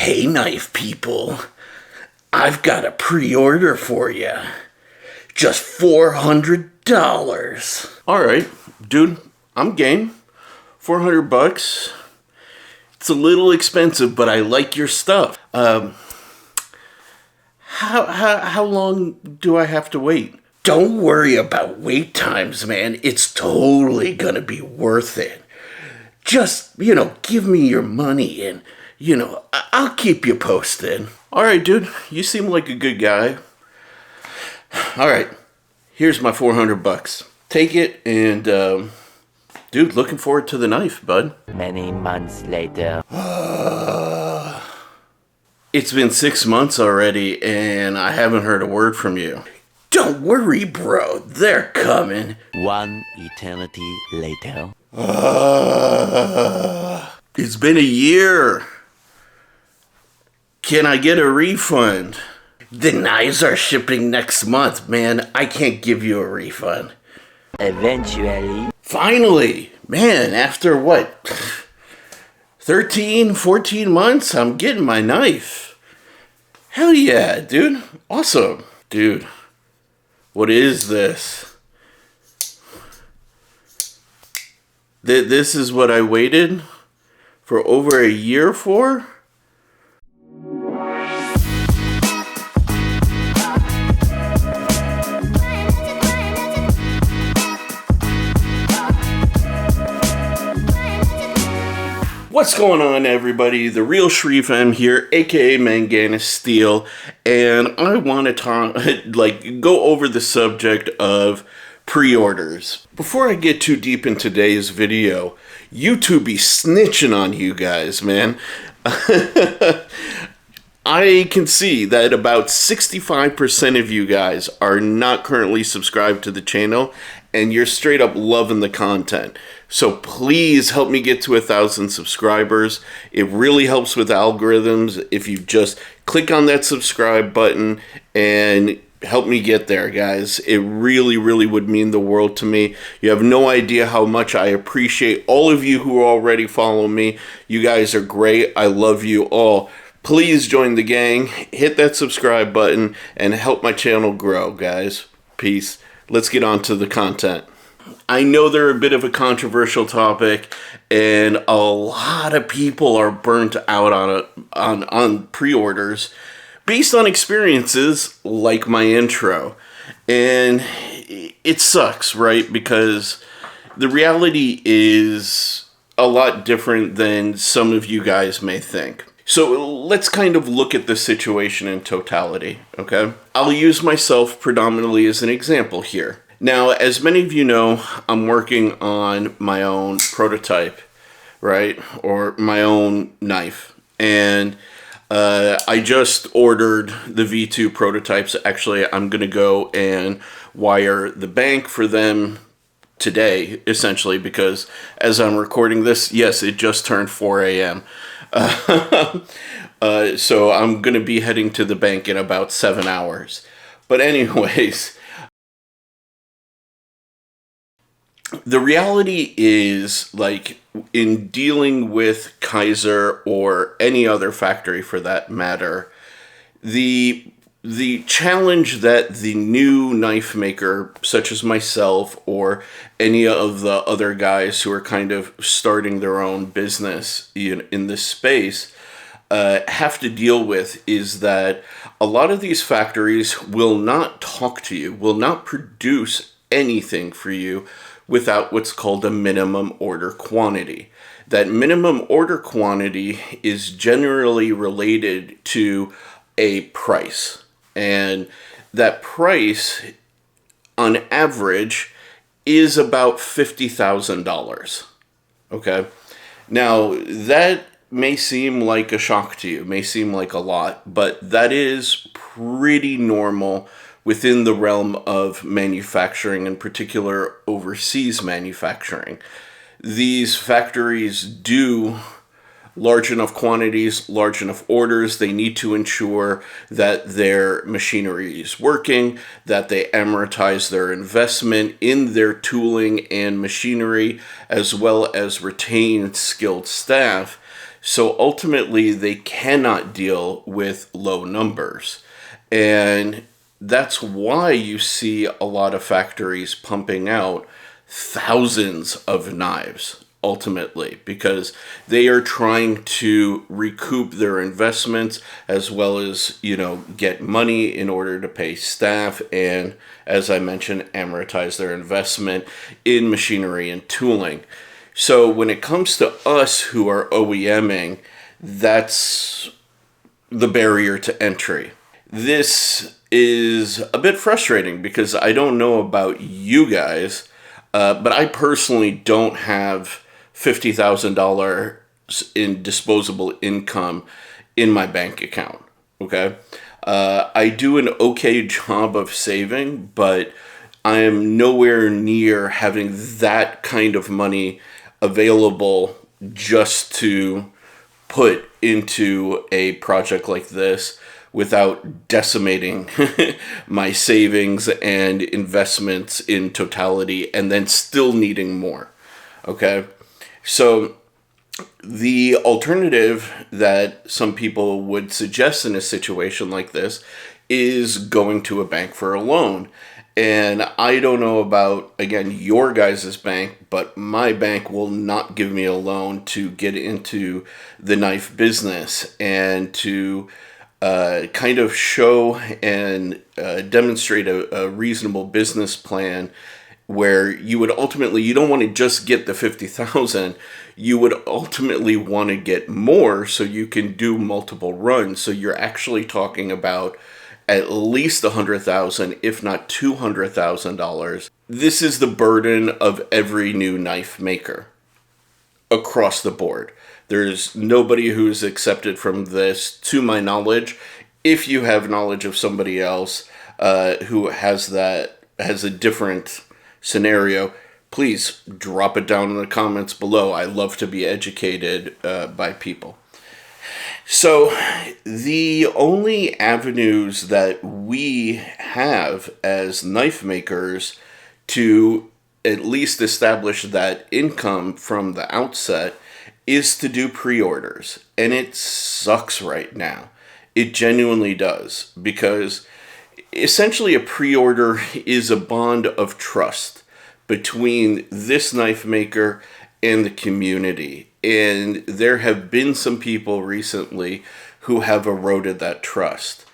Hey knife people, I've got a pre-order for you. Just $400. Alright, dude, I'm game. $400. It's a little expensive, but I like your stuff. How long do I have to wait? Don't worry about wait times, man. It's totally gonna be worth it. Just, give me your money and, I'll keep you posted. Alright, dude, you seem like a good guy. Alright, here's my $400. Take it and, dude, looking forward to the knife, bud. Many months later. It's been 6 months already, and I haven't heard a word from you. Don't worry, bro. They're coming. One eternity later. It's been a year. Can I get a refund? The knives are shipping next month, man. I can't give you a refund. Eventually. Finally! Man, after what? 13, 14 months, I'm getting my knife. Hell yeah, dude. Awesome. Dude, what is this? This is what I waited for over a year for? What's going on, everybody? The Real Sharif M here, aka Manganus Steel, and I want to talk, go over the subject of pre-orders. Before I get too deep in today's video, YouTube be snitching on you guys, man. I can see that about 65% of you guys are not currently subscribed to the channel, and you're straight up loving the content. So please help me get to 1,000 subscribers. It really helps with algorithms if you just click on that subscribe button and help me get there, guys. It really, really would mean the world to me. You have no idea how much I appreciate all of you who already follow me. You guys are great. I love you all. Please join the gang, hit that subscribe button, and help my channel grow, guys. Peace. Let's get on to the content. I know they're a bit of a controversial topic, and a lot of people are burnt out on pre-orders based on experiences like my intro. And it sucks, right? Because the reality is a lot different than some of you guys may think. So let's kind of look at the situation in totality, okay? I'll use myself predominantly as an example here. Now, as many of you know, I'm working on my own prototype, right? Or my own knife. And I just ordered the V2 prototypes. Actually, I'm going to go and wire the bank for them today, essentially, because as I'm recording this, yes, it just turned 4 a.m. So I'm going to be heading to the bank in about 7 hours. But anyways, the reality is, like, in dealing with KIZER or any other factory for that matter, the challenge that the new knife maker, such as myself or any of the other guys who are kind of starting their own business in this space, have to deal with is that a lot of these factories will not talk to you, will not produce anything for you without what's called a minimum order quantity. That minimum order quantity is generally related to a price. And that price, on average, is about $50,000. Okay? Now, that may seem like a shock to you, may seem like a lot, but that is pretty normal within the realm of manufacturing, in particular overseas manufacturing. These factories do large enough quantities, large enough orders. They need to ensure that their machinery is working, that they amortize their investment in their tooling and machinery, as well as retain skilled staff. So ultimately, they cannot deal with low numbers. And that's why you see a lot of factories pumping out thousands of knives, ultimately, because they are trying to recoup their investments as well as, get money in order to pay staff and, as I mentioned, amortize their investment in machinery and tooling. So when it comes to us who are OEMing, that's the barrier to entry. This is a bit frustrating because I don't know about you guys, but I personally don't have $50,000 in disposable income in my bank account. Okay, I do an okay job of saving, but I am nowhere near having that kind of money available just to put into a project like this without decimating my savings and investments in totality and then still needing more. Okay? So the alternative that some people would suggest in a situation like this is going to a bank for a loan. And I don't know about, again, your guys' bank, but my bank will not give me a loan to get into the knife business and to kind of show and demonstrate a reasonable business plan where you would ultimately, you don't want to just get the 50,000, you would ultimately want to get more so you can do multiple runs. So you're actually talking about at least $100,000, if not $200,000. This is the burden of every new knife maker across the board. There's nobody who's accepted from this, to my knowledge. If you have knowledge of somebody else who has a different scenario, please drop it down in the comments below. I love to be educated by people. So the only avenues that we have as knife makers to at least establish that income from the outset is to do pre-orders. And it sucks right now. It genuinely does, because essentially a pre-order is a bond of trust between this knife maker and the community. And there have been some people recently who have eroded that trust.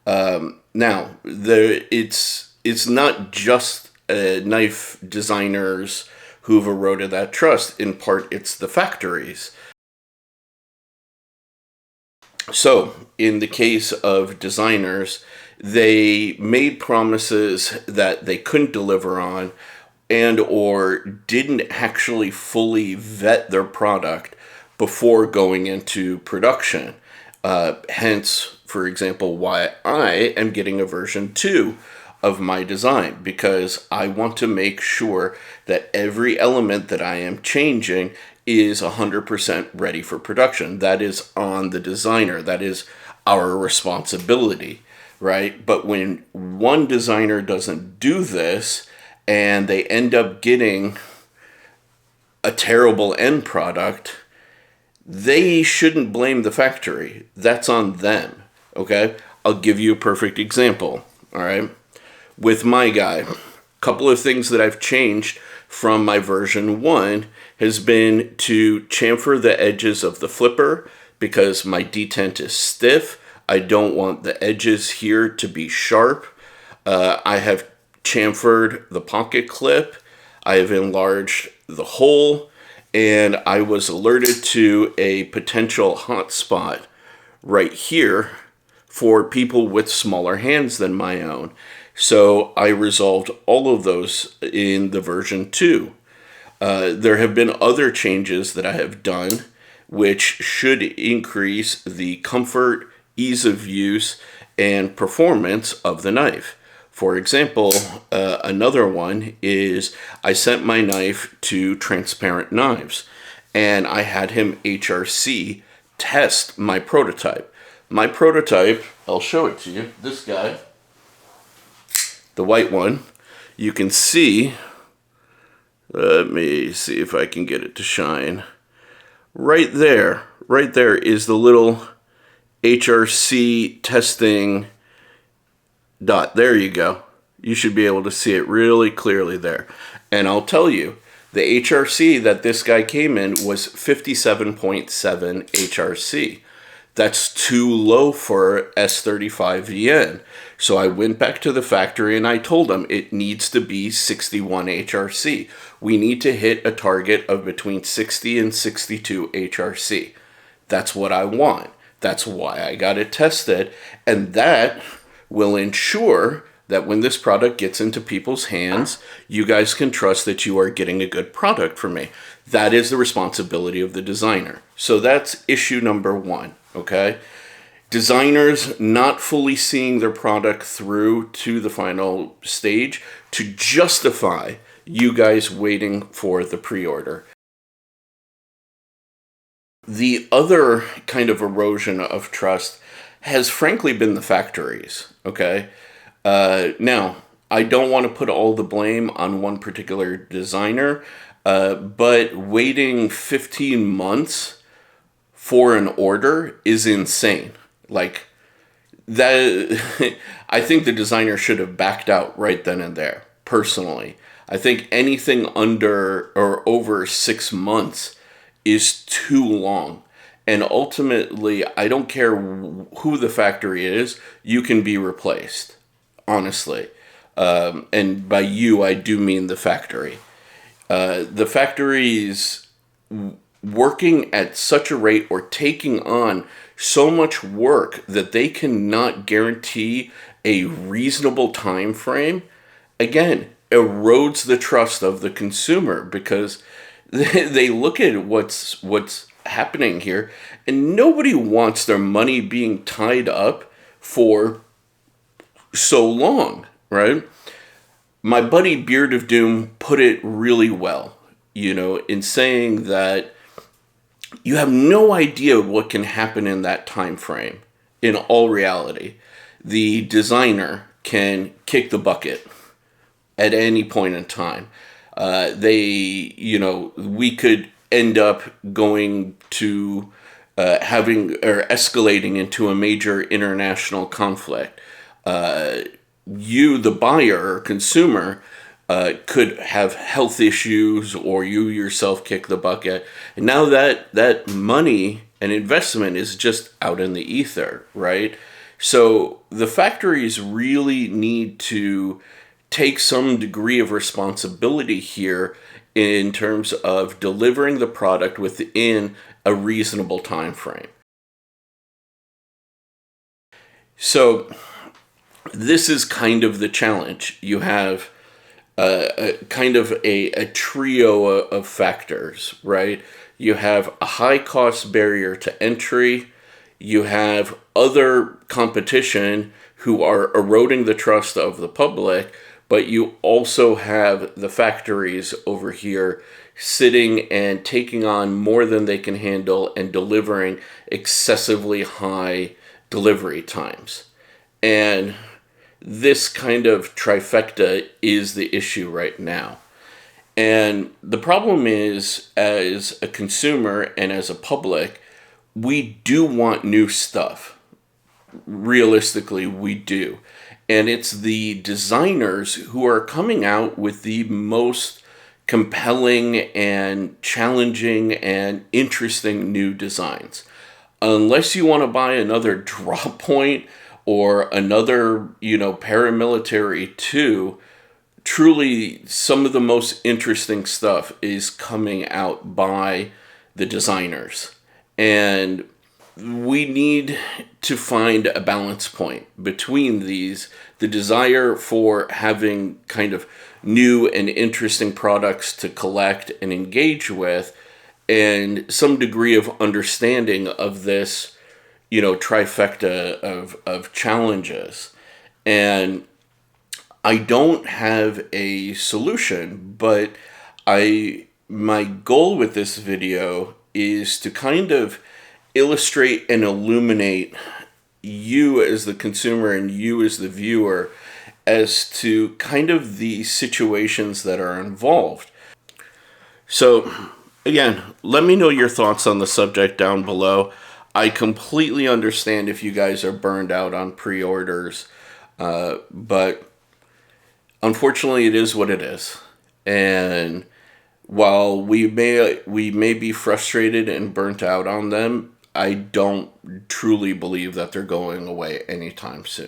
Now, it's not just knife designers who've eroded that trust. In part, it's the factories. So, in the case of designers, they made promises that they couldn't deliver on, and or didn't actually fully vet their product before going into production. Hence, for example, why I am getting a version 2 of my design, because I want to make sure that every element that I am changing is 100% ready for production. That is on the designer. That is our responsibility, right? But when one designer doesn't do this, and they end up getting a terrible end product, they shouldn't blame the factory. That's on them, okay? I'll give you a perfect example, all right? With my guy, a couple of things that I've changed from my version 1 has been to chamfer the edges of the flipper because my detent is stiff. I don't want the edges here to be sharp. I have chamfered the pocket clip, I have enlarged the hole, and I was alerted to a potential hot spot right here for people with smaller hands than my own. So I resolved all of those in the version 2. There have been other changes that I have done which should increase the comfort, ease of use, and performance of the knife. For example, another one is I sent my knife to Transparent Knives, and I had him HRC test my prototype. My prototype, I'll show it to you, this guy, the white one, you can see, let me see if I can get it to shine, right there, right there is the little HRC testing dot. There you go. You should be able to see it really clearly there. And I'll tell you, the HRC that this guy came in was 57.7 HRC. That's too low for S35VN. So I went back to the factory and I told them it needs to be 61 HRC. We need to hit a target of between 60 and 62 HRC. That's what I want. That's why I got it tested. And that will ensure that when this product gets into people's hands, you guys can trust that you are getting a good product from me. That is the responsibility of the designer. So that's issue number one, okay? Designers not fully seeing their product through to the final stage to justify you guys waiting for the pre-order. The other kind of erosion of trust has frankly been the factories, okay? Now, I don't want to put all the blame on one particular designer, but waiting 15 months for an order is insane. Like, that, I think the designer should have backed out right then and there, personally. I think anything under or over 6 months is too long. And ultimately, I don't care who the factory is, you can be replaced. Honestly, and by you, I do mean the factory. The factory's working at such a rate or taking on so much work that they cannot guarantee a reasonable time frame, again, erodes the trust of the consumer because they look at what's happening here, and nobody wants their money being tied up for so long, right? My buddy Beard of Doom put it really well, you know, in saying that you have no idea what can happen in that time frame. In all reality, the designer can kick the bucket at any point in time. We could end up going to having or escalating into a major international conflict. You, the buyer or consumer, could have health issues, or you yourself kick the bucket. And now that money and investment is just out in the ether, right? So the factories really need to take some degree of responsibility here in terms of delivering the product within a reasonable time frame. So this is kind of the challenge. You have a trio of factors, right? You have a high cost barrier to entry. You have other competition who are eroding the trust of the public, but you also have the factories over here sitting and taking on more than they can handle and delivering excessively high delivery times. And this kind of trifecta is the issue right now. And the problem is, as a consumer and as a public, we do want new stuff. Realistically, we do. And it's the designers who are coming out with the most compelling and challenging and interesting new designs. Unless you want to buy another Drop Point or another, paramilitary 2, truly some of the most interesting stuff is coming out by the designers. And we need to find a balance point between these, the desire for having kind of new and interesting products to collect and engage with, and some degree of understanding of this, trifecta of challenges. And I don't have a solution, but my goal with this video is to kind of illustrate and illuminate you as the consumer and you as the viewer as to kind of the situations that are involved. So Again, let me know your thoughts on the subject down below. I completely understand if you guys are burned out on pre-orders, but unfortunately it is what it is. And while we may be frustrated and burnt out on them, I don't truly believe that they're going away anytime soon.